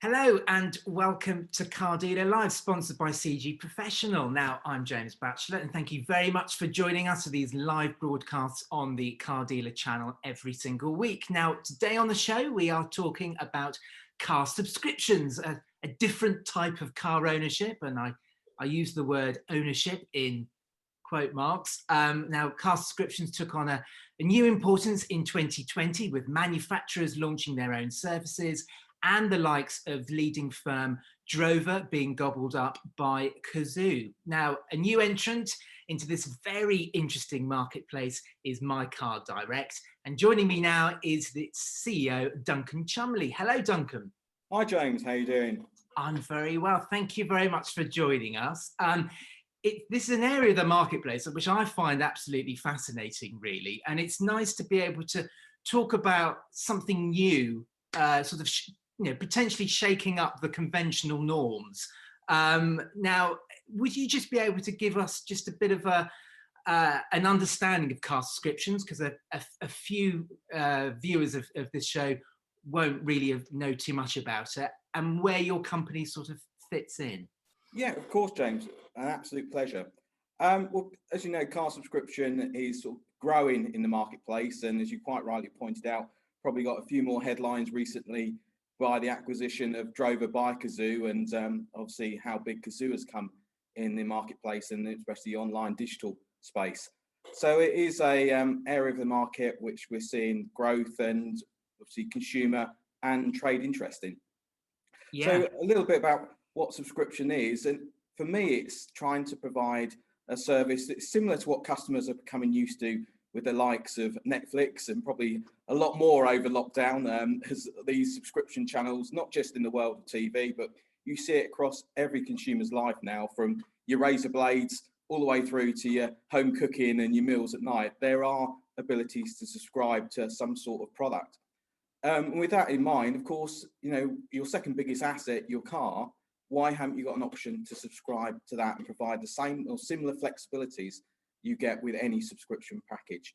Hello and welcome to Car Dealer Live, sponsored by CG Professional. Now, I'm James Batchelor, and thank you very much for joining us for these live broadcasts on the Car Dealer channel every single week. Now, today on the show, we are talking about car subscriptions, a different type of car ownership, and I use the word ownership in quote marks. Now, car subscriptions took on a new importance in 2020 with manufacturers launching their own services and the likes of leading firm Drover being gobbled up by Cazoo. Now, a new entrant into this very interesting marketplace is My Car Direct. And joining me now is the CEO, Duncan Chumley. Hello, Duncan. Hi, James. How you doing? I'm very well. Thank you very much for joining us. This is an area of the marketplace which I find absolutely fascinating, really. And it's nice to be able to talk about something new, potentially shaking up the conventional norms. Now, would you just be able to give us just a bit of an understanding of car subscriptions? Because a few viewers of this show won't really know too much about it, and where your company sort of fits in. Yeah, of course, James. An absolute pleasure. Well, as you know, car subscription is sort of growing in the marketplace, and as you quite rightly pointed out, probably got a few more headlines recently by the acquisition of Drover by Cazoo, and obviously how big Cazoo has come in the marketplace, and especially the online digital space. So it is a area of the market which we're seeing growth and obviously consumer and trade interest in. Yeah. So a little bit about what subscription is, and for me, it's trying to provide a service that's similar to what customers are becoming used to with the likes of Netflix, and probably a lot more over lockdown, as these subscription channels, not just in the world of TV, but you see it across every consumer's life now, from your razor blades all the way through to your home cooking and your meals at night. There are abilities to subscribe to some sort of product. With that in mind, of course, you know, your second biggest asset, your car, why haven't you got an option to subscribe to that and provide the same or similar flexibilities you get with any subscription package?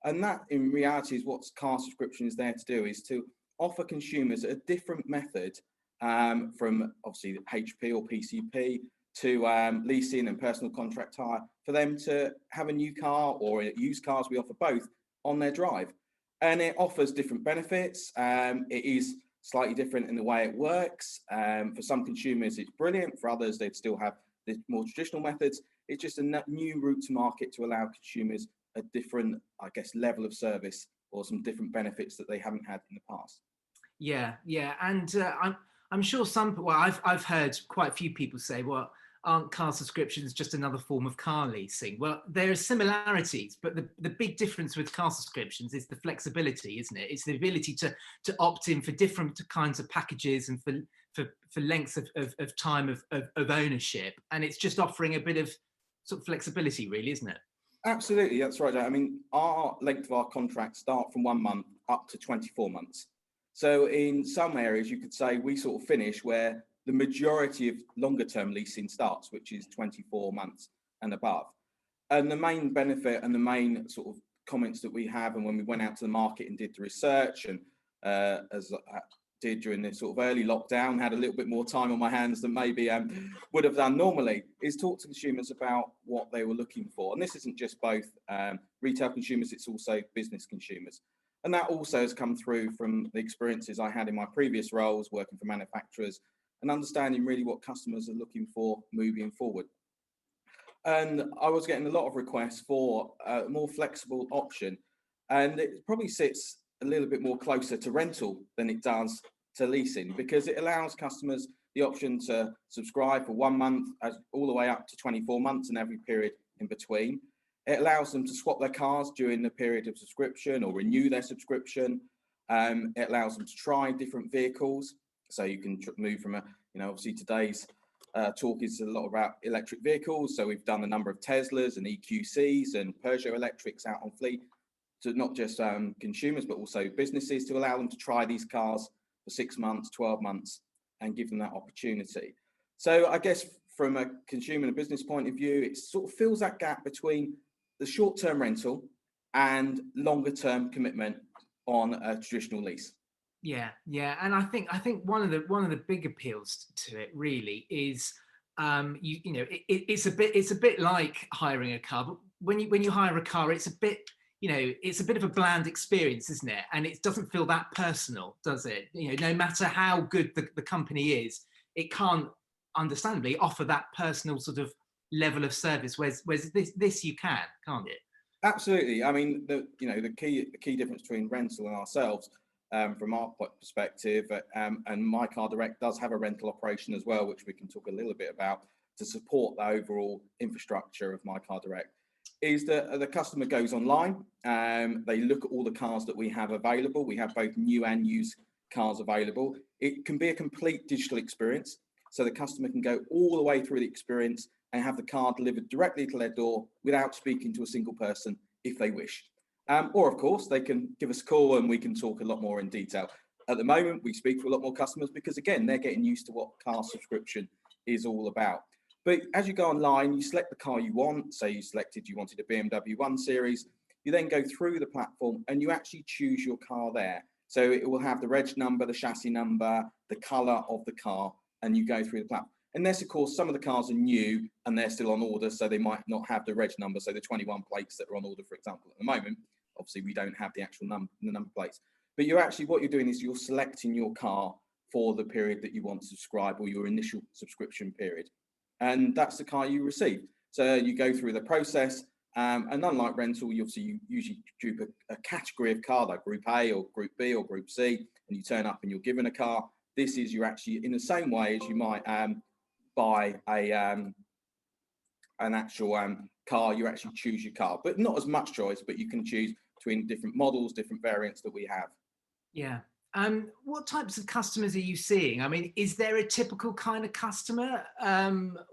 And that in reality is what car subscription is there to do, is to offer consumers a different method, from obviously HP or PCP to leasing and personal contract hire, for them to have a new car or used cars, we offer both, on their drive. And it offers different benefits. It is slightly different in the way it works. For some consumers, it's brilliant. For others, they'd still have the more traditional methods. It's just a new route to market to allow consumers a different, I guess, level of service or some different benefits that they haven't had in the past. Yeah, and I'm sure I've heard quite a few people say, well, aren't car subscriptions just another form of car leasing? Well, there are similarities, but the big difference with car subscriptions is the flexibility, isn't it? It's the ability to opt in for different kinds of packages and for lengths of time of ownership, and it's just offering a bit of sort of flexibility, really, isn't it? Absolutely, that's right. I mean, our length of our contracts start from 1 month up to 24 months. So in some areas, you could say we sort of finish where the majority of longer term leasing starts, which is 24 months and above. And the main benefit and the main sort of comments that we have, and when we went out to the market and did the research, and as I did during this sort of early lockdown, had a little bit more time on my hands than maybe would have done normally, is talk to consumers about what they were looking for. And this isn't just both retail consumers, it's also business consumers. And that also has come through from the experiences I had in my previous roles working for manufacturers and understanding really what customers are looking for moving forward. And I was getting a lot of requests for a more flexible option, and it probably sits a little bit more closer to rental than it does to leasing, because it allows customers the option to subscribe for 1 month all the way up to 24 months and every period in between. It allows them to swap their cars during the period of subscription or renew their subscription. It allows them to try different vehicles. So you can move from obviously today's talk is a lot about electric vehicles. So we've done a number of Teslas and EQCs and Peugeot electrics out on fleet, to not just consumers, but also businesses, to allow them to try these cars for 6 months, 12 months, and give them that opportunity. So I guess from a consumer and a business point of view, it sort of fills that gap between the short-term rental and longer-term commitment on a traditional lease. Yeah, yeah, and I think one of the big appeals to it really is it's a bit like hiring a car, but when you hire a car, it's a bit it's a bit of a bland experience, isn't it? And it doesn't feel that personal, does it? No matter how good the company is, it can't understandably offer that personal sort of level of service. Whereas this you can, can't it? Absolutely. I mean, the key difference between rental and ourselves, from our perspective, and My Car Direct does have a rental operation as well, which we can talk a little bit about to support the overall infrastructure of My Car Direct. Is that the customer goes online, they look at all the cars that we have available. We have both new and used cars available. It can be a complete digital experience, so the customer can go all the way through the experience and have the car delivered directly to their door without speaking to a single person if they wish. Or, of course, they can give us a call and we can talk a lot more in detail. At the moment, we speak to a lot more customers because, again, they're getting used to what car subscription is all about. But as you go online, you select the car you want. Say you wanted a BMW 1 Series. You then go through the platform and you actually choose your car there. So it will have the reg number, the chassis number, the colour of the car, and you go through the platform. Unless, of course, some of the cars are new and they're still on order, so they might not have the reg number. So the 21 plates that are on order, for example, at the moment, obviously we don't have the actual number plates. But what you're doing is you're selecting your car for the period that you want to subscribe, or your initial subscription period. And that's the car you receive. So you go through the process, and unlike rental, you usually group a category of car, like Group A or Group B or Group C, and you turn up and you're given a car. This is you're actually in the same way as you might buy an actual car. You actually choose your car, but not as much choice, but you can choose between different models, different variants that we have. Yeah. What types of customers are you seeing? I mean, is there a typical kind of customer,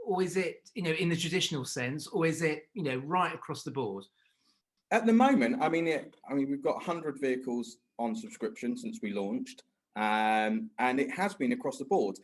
or is it, in the traditional sense, or is it, right across the board? At the moment, we've got 100 vehicles on subscription since we launched, and it has been across the board.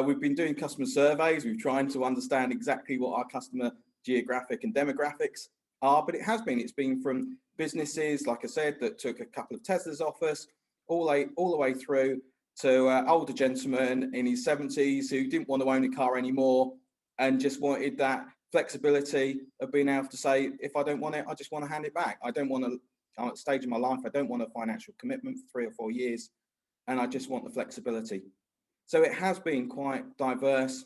We've been doing customer surveys. We've trying to understand exactly what our customer geographic and demographics are, but it's been from businesses, like I said, that took a couple of Teslas off us, all the way through to older gentleman in his 70s who didn't want to own a car anymore and just wanted that flexibility of being able to say, if I don't want it, I just want to hand it back. I'm at a stage in my life, I don't want a financial commitment for 3 or 4 years, and I just want the flexibility. So it has been quite diverse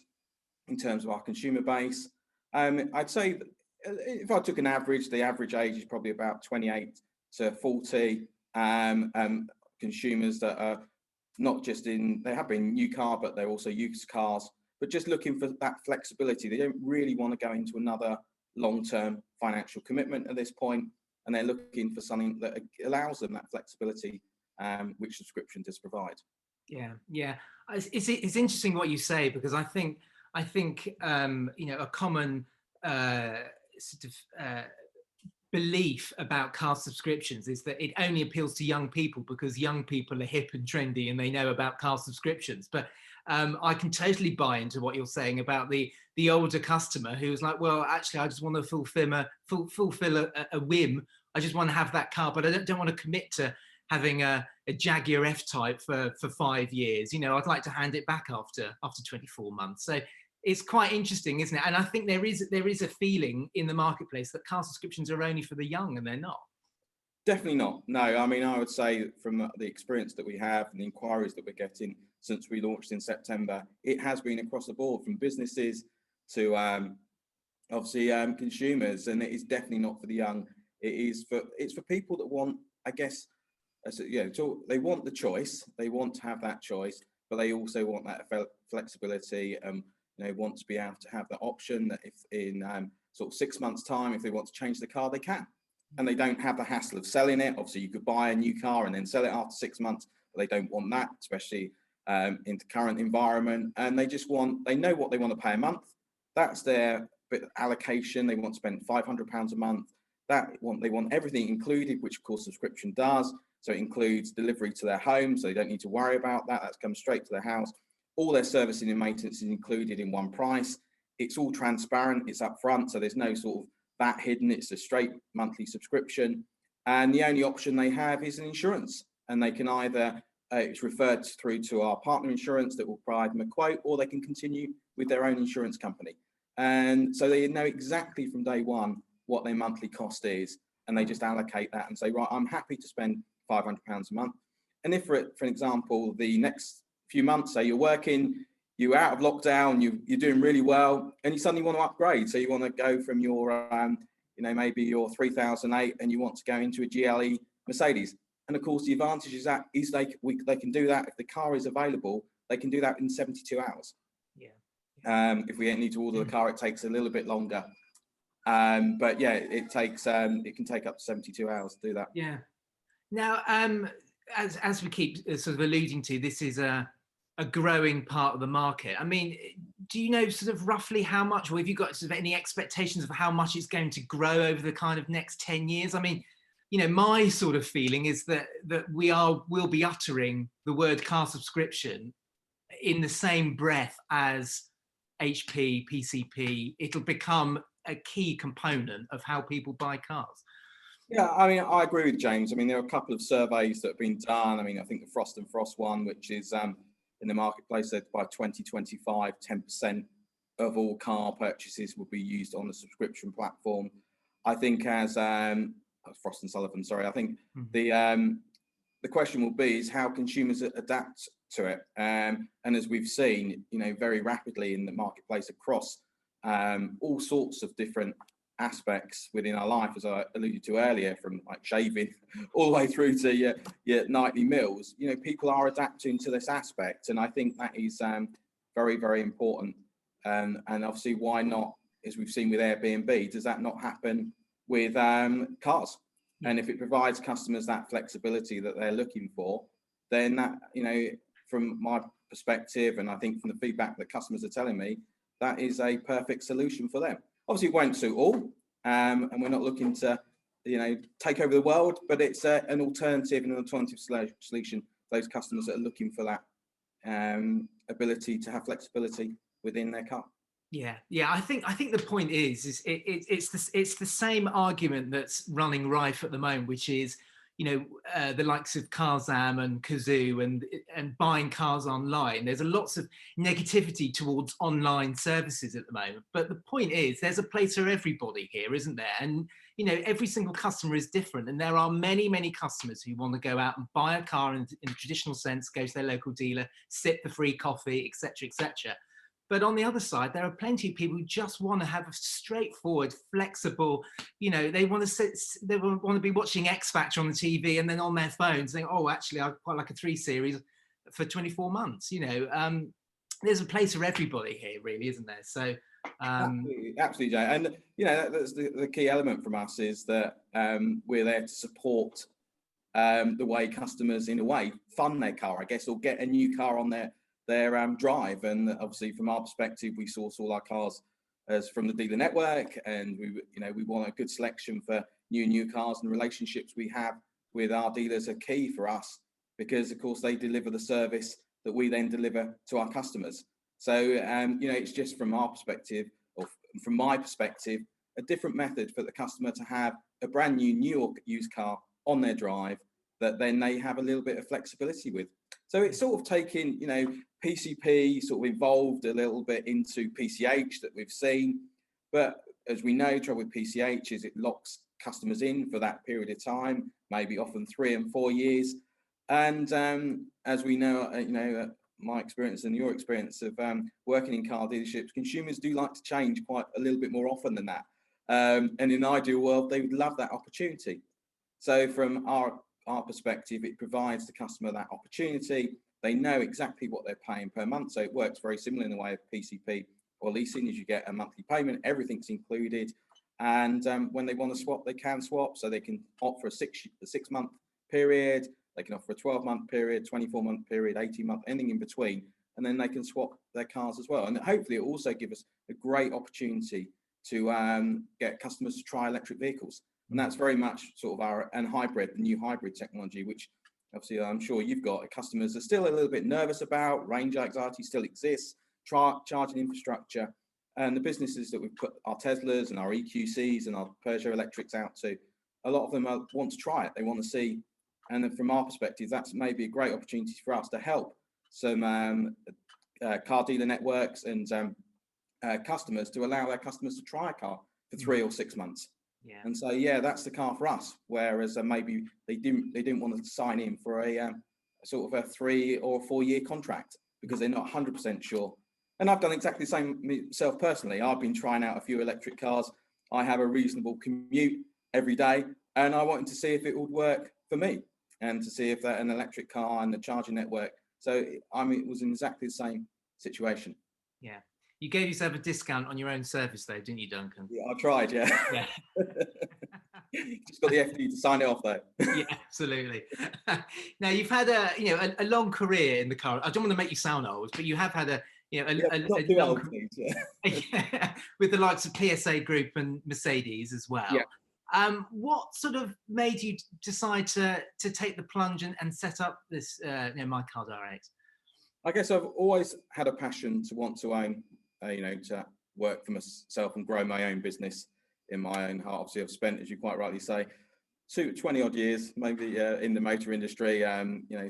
in terms of our consumer base. I'd say that if I took an average, the average age is probably about 28 to 40 consumers that are not just they have been new car, but they're also used cars, but just looking for that flexibility. They don't really want to go into another long-term financial commitment at this point, and they're looking for something that allows them that flexibility, which subscription does provide. Yeah, yeah. It's interesting what you say, because I think a common sort of belief about car subscriptions is that it only appeals to young people because young people are hip and trendy and they know about car subscriptions. But I can totally buy into what you're saying about the older customer who's like, well, actually, I just want to fulfill a whim. I just want to have that car, but I don't want to commit to having a Jaguar F-Type for 5 years. I'd like to hand it back after 24 months. So it's quite interesting, isn't it? And I think there is a feeling in the marketplace that car subscriptions are only for the young, and they're not. Definitely not. No, I would say from the experience that we have and the inquiries that we're getting since we launched in September, it has been across the board, from businesses to obviously consumers, and it is definitely not for the young. It's for people that want, I guess, they want the choice. They want to have that choice, but they also want that flexibility. Want to be able to have the option that if in sort of 6 months' time, if they want to change the car, they can, and they don't have the hassle of selling it. Obviously, you could buy a new car and then sell it after 6 months, but they don't want that, especially in the current environment. And they know what they want to pay a month. That's their bit of allocation. They want to spend £500 a month. They want everything included, which of course subscription does. So it includes delivery to their home, so they don't need to worry about that. That's come straight to their house. All their servicing and maintenance is included in one price. It's all transparent, it's upfront, so there's no sort of VAT hidden. It's a straight monthly subscription. And the only option they have is an insurance. And they can either it's referred through to our partner insurance that will provide them a quote, or they can continue with their own insurance company. And so they know exactly from day one what their monthly cost is, and they just allocate that and say, right, I'm happy to spend £500 a month. And if, for example, the next few months, say you're working, you're out of lockdown, you're doing really well, and you suddenly want to upgrade. So you want to go from your, maybe your 3008, and you want to go into a GLE Mercedes. And of course, the advantage is that they can do that if the car is available. They can do that in 72 hours. Yeah. If we need to order the car, it takes a little bit longer. But yeah, it can take up to 72 hours to do that. Yeah. Now, as we keep sort of alluding to, this is a growing part of the market. I mean, do you know sort of roughly how much, or have you got sort of any expectations of how much it's going to grow over the kind of next 10 years? I mean, my sort of feeling is that we'll be uttering the word car subscription in the same breath as HP, PCP. It'll become a key component of how people buy cars. Yeah, I mean, I agree with James. I mean, there are a couple of surveys that have been done. I mean, I think the Frost & Frost one, which is in the marketplace, said by 2025, 10% of all car purchases will be used on the subscription platform. I think as Frost & Sullivan, sorry, I think the question will be is how consumers adapt to it. And as we've seen, very rapidly in the marketplace across all sorts of different aspects within our life, as I alluded to earlier, from like shaving all the way through to your nightly meals, people are adapting to this aspect. And I think that is very, very important. And obviously, why not, as we've seen with Airbnb, does that not happen with cars? And if it provides customers that flexibility that they're looking for, then that, from my perspective, and I think from the feedback that customers are telling me, that is a perfect solution for them. Obviously, it won't suit all, and we're not looking to, take over the world, but it's an alternative solution for those customers that are looking for that ability to have flexibility within their car. Yeah. I think the point is it's the same argument that's running rife at the moment, which is, the likes of Carzam and Cazoo and buying cars online. There's lots of negativity towards online services at the moment. But the point is, there's a place for everybody here, isn't there? And, every single customer is different. And there are many, many customers who want to go out and buy a car in the traditional sense, go to their local dealer, sip the free coffee, etc., etc. But on the other side, there are plenty of people who just want to have a straightforward, flexible, they want to be watching X Factor on the TV and then on their phones saying, oh, actually, I quite like a 3 Series for 24 months. There's a place for everybody here, really, isn't there? So absolutely, Jay. And, that's the key element from us is that we're there to support the way customers, in a way, fund their car, I guess, or get a new car on their drive. And obviously, from our perspective, we source all our cars as from the dealer network, and we want a good selection for new cars, and the relationships we have with our dealers are key for us because, of course, they deliver the service that we then deliver to our customers. So it's just from our perspective, or from my perspective, a different method for the customer to have a brand new or used car on their drive that then they have a little bit of flexibility with. So it's sort of taking, PCP sort of evolved a little bit into PCH that we've seen. But as we know, trouble with PCH is it locks customers in for that period of time, maybe often 3 and 4 years. And as we know, my experience and your experience of working in car dealerships, consumers do like to change quite a little bit more often than that. And in an ideal world, they would love that opportunity. So from our perspective, it provides the customer that opportunity. They know exactly what they're paying per month. So it works very similar in the way of PCP or leasing, as you get a monthly payment, everything's included. And when they want to swap, they can swap. So they can opt for a 6-month period. They can offer a 12-month period, 24-month period, 18-month, anything in between. And then they can swap their cars as well. And hopefully it also gives us a great opportunity to get customers to try electric vehicles. And that's very much sort of the new hybrid technology, which obviously I'm sure you've got. Customers are still a little bit nervous about. Range anxiety still exists, charging infrastructure. And the businesses that we've put our Teslas and our EQCs and our Peugeot electrics out to, a lot of them want to try it. They want to see And then from our perspective, that's maybe a great opportunity for us to help some car dealer networks and customers, to allow their customers to try a car for 3 or 6 months. Yeah. And so, yeah, that's the car for us. Whereas maybe they didn't want to sign in for a sort of a 3 or 4 year contract because they're not 100% sure. And I've done exactly the same myself personally. I've been trying out a few electric cars. I have a reasonable commute every day, and I wanted to see if it would work for me and to see if that an electric car and the charging network. So I mean, it was in exactly the same situation. Yeah. You gave yourself a discount on your own service though, didn't you, Duncan? Yeah, I tried, yeah. Yeah. Just got the FD to sign it off though. Yeah, absolutely. Now you've had a long career in the car. I don't want to make you sound old, but you have had a Not too long old, please, yeah. with the likes of PSA Group and Mercedes as well. Yeah. What sort of made you decide to take the plunge and set up this My Car Direct? I guess I've always had a passion to want to own, to work for myself and grow my own business in my own heart. Obviously, I've spent, as you quite rightly say, 20 odd years, maybe in the motor industry,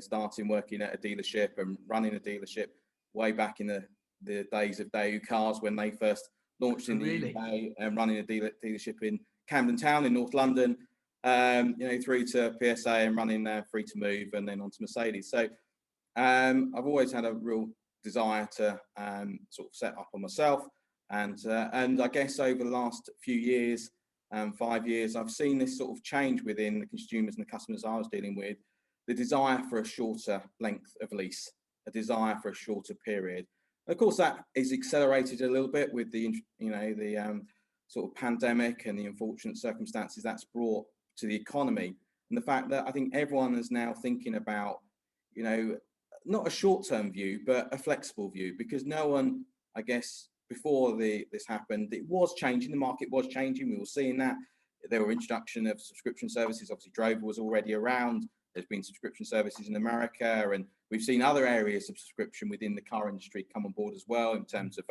starting working at a dealership and running a dealership way back in the days of Daewoo Cars when they first launched in the UK, and running a dealership in Camden Town in North London, through to PSA and running Free to Move and then on to Mercedes. So I've always had a real desire to sort of set up on myself, and I guess over the last few years, 5 years, I've seen this sort of change within the consumers and the customers I was dealing with, the desire for a shorter length of lease, a desire for a shorter period. And of course, that is accelerated a little bit with the sort of pandemic and the unfortunate circumstances that's brought to the economy, and the fact that I think everyone is now thinking about, not a short-term view, but a flexible view, because no one, I guess, before this happened, it was changing, the market was changing, we were seeing that. There were introduction of subscription services, obviously Drover was already around, there's been subscription services in America, and we've seen other areas of subscription within the car industry come on board as well, in terms of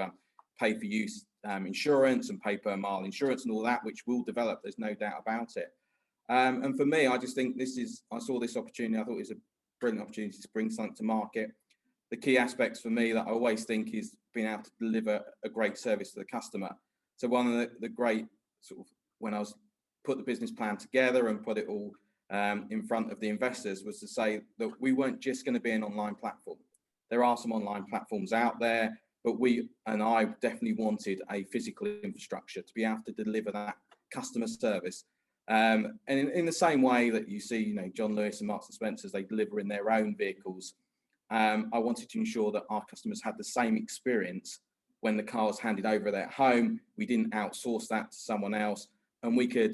pay-for-use insurance and pay-per-mile insurance and all that, which will develop, there's no doubt about it. And for me, I just think I saw this opportunity, I thought it was a brilliant opportunity to bring something to market. The key aspects for me that I always think is being able to deliver a great service to the customer. So one of the great sort of, when I was put the business plan together and put it all in front of the investors, was to say that we weren't just going to be an online platform. There are some online platforms out there, but I definitely wanted a physical infrastructure to be able to deliver that customer service. And in the same way that you see, John Lewis and Marks and Spencer's, they deliver in their own vehicles. I wanted to ensure that our customers had the same experience when the car was handed over at their home. We didn't outsource that to someone else, and we could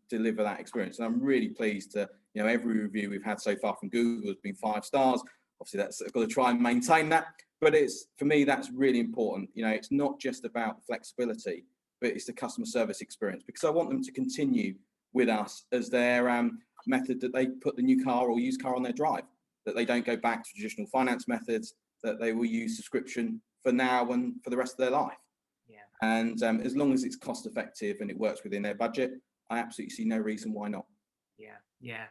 deliver that experience. And I'm really pleased to, every review we've had so far from Google has been 5 stars. Obviously, I've got to try and maintain that. But for me, that's really important. It's not just about flexibility, but it's the customer service experience, because I want them to continue with us as their method that they put the new car or used car on their drive, that they don't go back to traditional finance methods, that they will use subscription for now and for the rest of their life. Yeah. And as long as it's cost effective and it works within their budget, I absolutely see no reason why not. Yeah.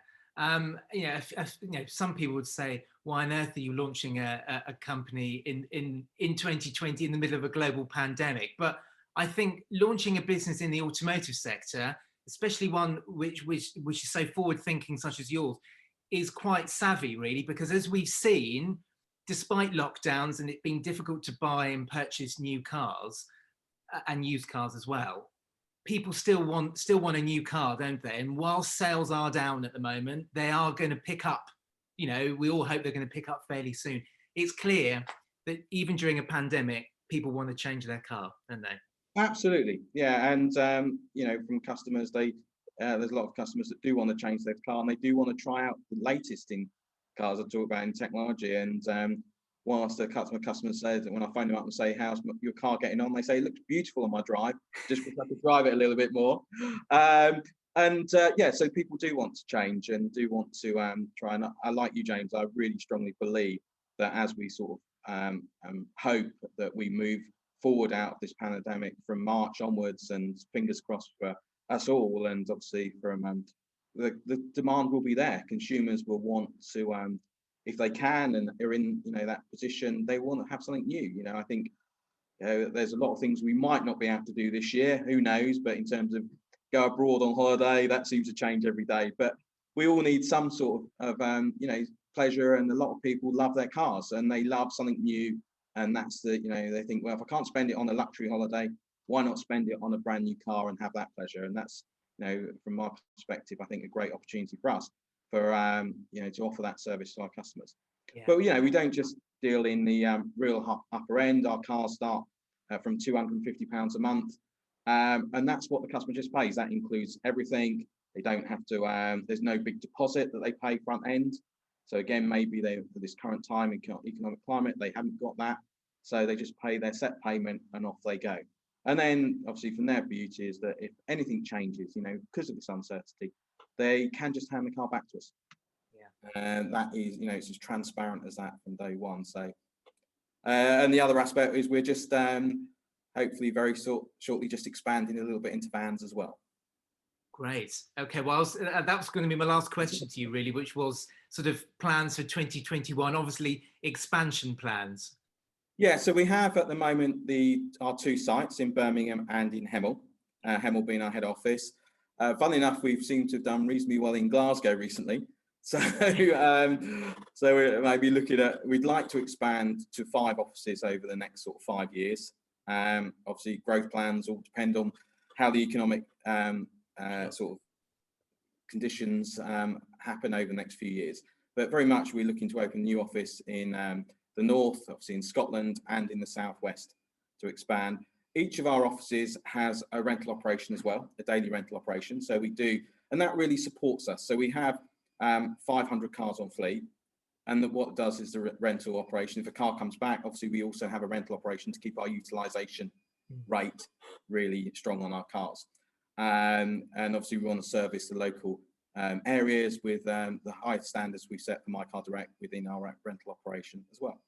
Some people would say, why on earth are you launching a company in 2020 in the middle of a global pandemic? But I think launching a business in the automotive sector, especially one which is so forward thinking, such as yours, is quite savvy, really, because as we've seen, despite lockdowns and it being difficult to buy and purchase new cars and used cars as well, people still want a new car, don't they? And while sales are down at the moment, they are going to pick up. We all hope they're going to pick up fairly soon. It's clear that even during a pandemic, people want to change their car, don't they? Absolutely, yeah. And from customers, there's a lot of customers that do want to change their car, and they do want to try out the latest in cars I talk about in technology. And whilst the customer says that when I phone them up and say, how's your car getting on, they say it looks beautiful on my drive, just because I could drive it a little bit more. So people do want to change and do want to try. And I, like you, James, I really strongly believe that as we sort of hope that we move forward out of this pandemic from March onwards, and fingers crossed for us all, and obviously from the demand will be there. Consumers will want to, if they can and are in that position, they want to have something new. I think there's a lot of things we might not be able to do this year. Who knows? But in terms of go abroad on holiday, that seems to change every day. But we all need some sort of pleasure, and a lot of people love their cars and they love something new. And that's they think, well, if I can't spend it on a luxury holiday, why not spend it on a brand new car and have that pleasure? And that's, from my perspective, I think a great opportunity for us for, to offer that service to our customers. Yeah. But, we don't just deal in the real upper end. Our cars start from £250 a month. And that's what the customer just pays. That includes everything. They don't have to, there's no big deposit that they pay front end. So again, maybe for this current time in economic climate, they haven't got that. So they just pay their set payment and off they go. And then obviously from their beauty is that if anything changes, because of this uncertainty, they can just hand the car back to us. Yeah. And that is, it's as transparent as that from day one. So, and the other aspect is we're just hopefully very shortly just expanding a little bit into vans as well. Great. Okay, well, that was going to be my last question to you, really, which was sort of plans for 2021, obviously expansion plans. Yeah, so we have at the moment our two sites in Birmingham and in Hemel, Hemel being our head office. Funnily enough, we've seemed to have done reasonably well in Glasgow recently. So, so we're maybe looking at, we'd like to expand to 5 offices over the next sort of 5 years. Obviously, growth plans all depend on how the economic sort of conditions happen over the next few years. But very much we're looking to open a new office in the north, obviously in Scotland, and in the southwest to expand. Each of our offices has a rental operation as well, a daily rental operation. So we do, and that really supports us. So we have 500 cars on fleet, and what it does is the rental operation. If a car comes back, obviously we also have a rental operation to keep our utilization rate really strong on our cars. And obviously we want to service the local areas with the high standards we've set for My Car Direct within our rental operation as well.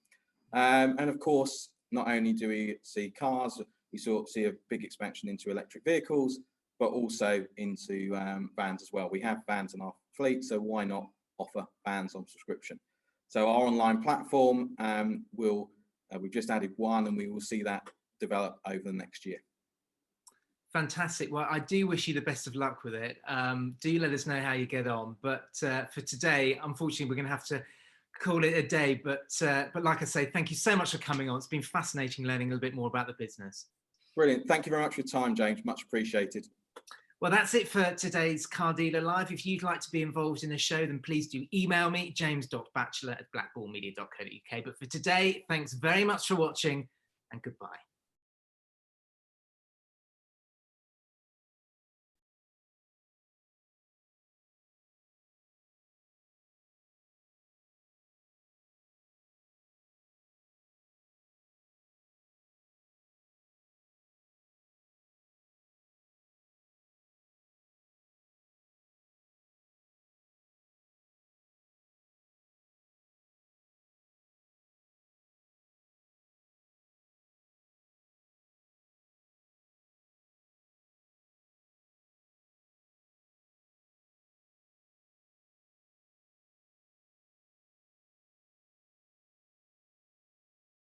And of course, not only do we see cars, we sort of see a big expansion into electric vehicles, but also into vans as well. We have vans in our fleet, so why not offer vans on subscription? So our online platform we've just added one, and we will see that develop over the next year. Fantastic. Well, I do wish you the best of luck with it. Do let us know how you get on. But for today, unfortunately, we're going to have to call it a day. But like I say, thank you so much for coming on. It's been fascinating learning a little bit more about the business. Brilliant. Thank you very much for your time, James. Much appreciated. Well, that's it for today's Car Dealer Live. If you'd like to be involved in the show, then please do email me, james.batchelor@blackballmedia.co.uk. But for today, thanks very much for watching, and goodbye.